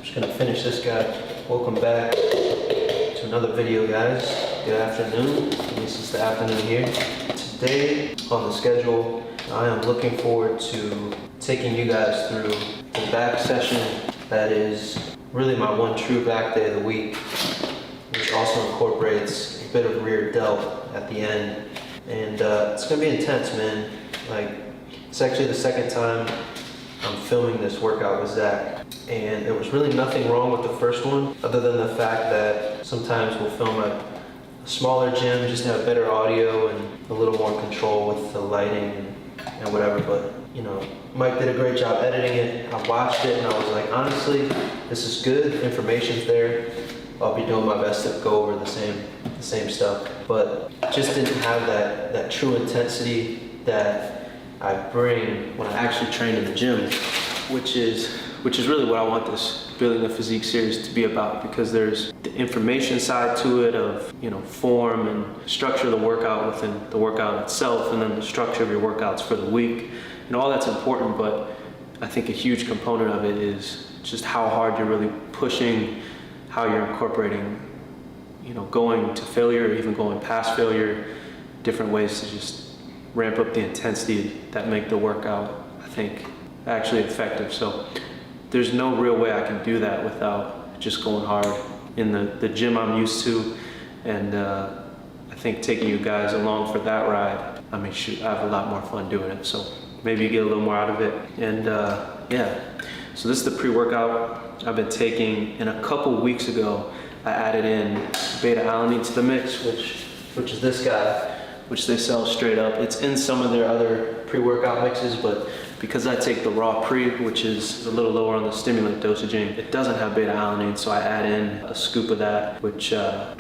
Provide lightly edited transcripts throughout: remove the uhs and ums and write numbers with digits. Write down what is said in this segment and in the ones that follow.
Just gonna finish this guy. Welcome back to another video, guys. Good afternoon. This is the afternoon here. Today on the schedule, I am looking forward to taking you guys through the back session that is really my one true back day of the week, which also incorporates a bit of rear delt at the end. And it's gonna be intense, man. Like, it's actually the second time I'm filming this workout with Zach. And there was really nothing wrong with the first one, other than the fact that sometimes we'll film at a smaller gym just to have better audio and a little more control with the lighting and whatever. But, you know, Mike did a great job editing it. I watched it and I was like, honestly, this is good. The information's there. I'll be doing my best to go over the same stuff. But just didn't have that true intensity that I bring when I actually train in the gym, which is really what I want this Building a Physique series to be about, because there's the information side to it of, you know, form and structure of the workout within the workout itself, and then the structure of your workouts for the week. And all that's important, but I think a huge component of it is just how hard you're really pushing, how you're incorporating, you know, going to failure or even going past failure, different ways to just ramp up the intensity that make the workout, I think, actually effective. So there's no real way I can do that without just going hard in the gym I'm used to. And I think taking you guys along for that ride, I mean, shoot, I have a lot more fun doing it. So maybe you get a little more out of it. And yeah, so this is the pre-workout I've been taking. And a couple weeks ago, I added in beta-alanine to the mix, which is this guy, which they sell straight up. It's in some of their other pre-workout mixes, but because I take the raw pre, which is a little lower on the stimulant dosaging, it doesn't have beta-alanine, so I add in a scoop of that, which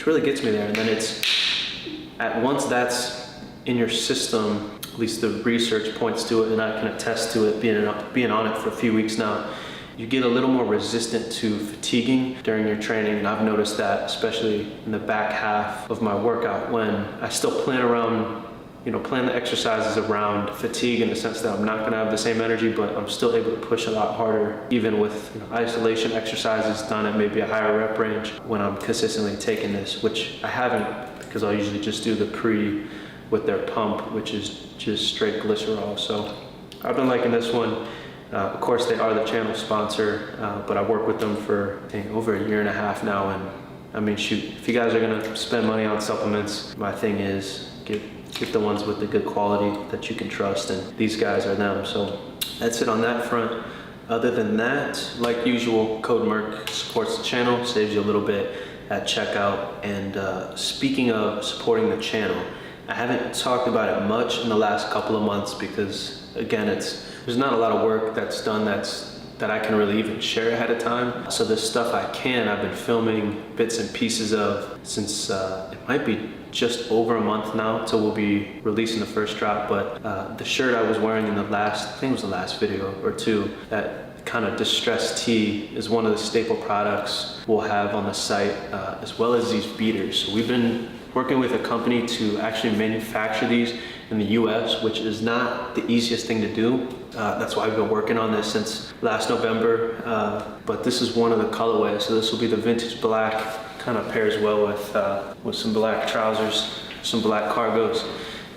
really gets me there. And then once that's in your system, at least the research points to it, and I can attest to it being on it for a few weeks now, you get a little more resistant to fatiguing during your training. And I've noticed that, especially in the back half of my workout, when I still plan the exercises around fatigue, in the sense that I'm not gonna have the same energy, but I'm still able to push a lot harder, even with, you know, isolation exercises done at maybe a higher rep range, when I'm consistently taking this, which I haven't, because I'll usually just do the pre with their pump, which is just straight glycerol. So I've been liking this one. Of course, they are the channel sponsor, but I work with them for, I think, over 1.5 years now. And I mean, shoot, if you guys are gonna spend money on supplements, my thing is get the ones with the good quality that you can trust, and these guys are them. So that's it on that front. Other than that, like usual, code MERC supports the channel, saves you a little bit at checkout. And speaking of supporting the channel, I haven't talked about it much in the last couple of months because, again, there's not a lot of work that's done that I can really even share ahead of time. So this stuff I've been filming bits and pieces of since it might be just over a month now till we'll be releasing the first drop. But the shirt I was wearing in I think it was the last video or two, that kind of distressed tee, is one of the staple products we'll have on the site, as well as these beaters. So we've been working with a company to actually manufacture these in the US, which is not the easiest thing to do. That's why I've been working on this since last November. But this is one of the colorways. So this will be the vintage black. Kind of pairs well with some black trousers, some black cargos,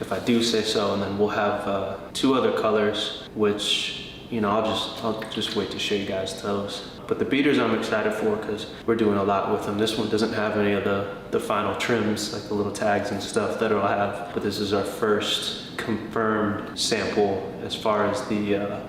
if I do say so. And then we'll have 2 other colors, which, you know, I'll just wait to show you guys those. But the beaters I'm excited for, because we're doing a lot with them. This one doesn't have any of the final trims, like the little tags and stuff that it'll have. But this is our first confirmed sample as far as the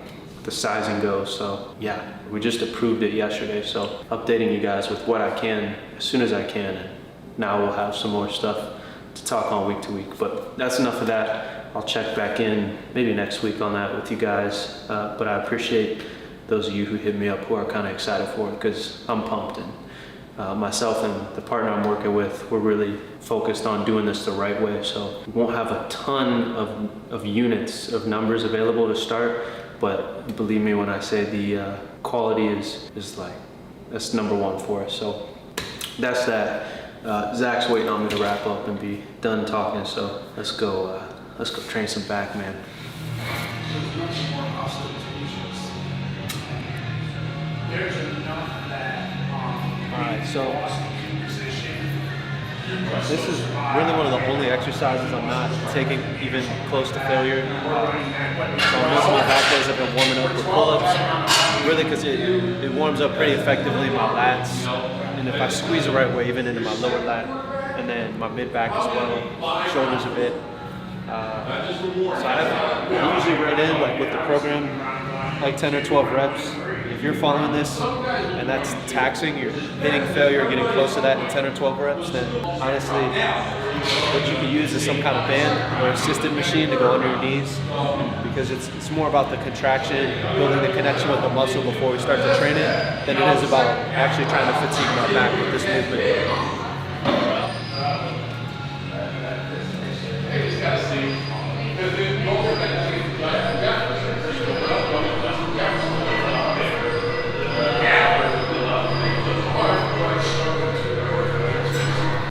sizing goes. So yeah, we just approved it yesterday. So updating you guys with what I can as soon as I can. And now we'll have some more stuff to talk on week to week. But that's enough of that. I'll check back in maybe next week on that with you guys. But I appreciate those of you who hit me up who are kind of excited for it, because I'm pumped. And myself and the partner I'm working with, we're really focused on doing this the right way. So we won't have a ton of units of numbers available to start, but believe me when I say the quality is like, that's #1 for us. So that's that. Zach's waiting on me to wrap up and be done talking, so let's go train some back, man. There's enough that So this is really one of the only exercises I'm not taking even close to failure. So most of my back days I've been warming up with pull-ups, really because it warms up pretty effectively my lats, and if I squeeze the right way, even into my lower lat, and then my mid-back as well, shoulders a bit. So I usually right in, like with the program, like 10 or 12 reps. If you're following this and that's taxing, you're hitting failure, getting close to that in 10 or 12 reps, then honestly, what you can use is some kind of band or assisted machine to go under your knees, because it's more about the contraction, building the connection with the muscle before we start to train it, than it is about actually trying to fatigue my back with this movement.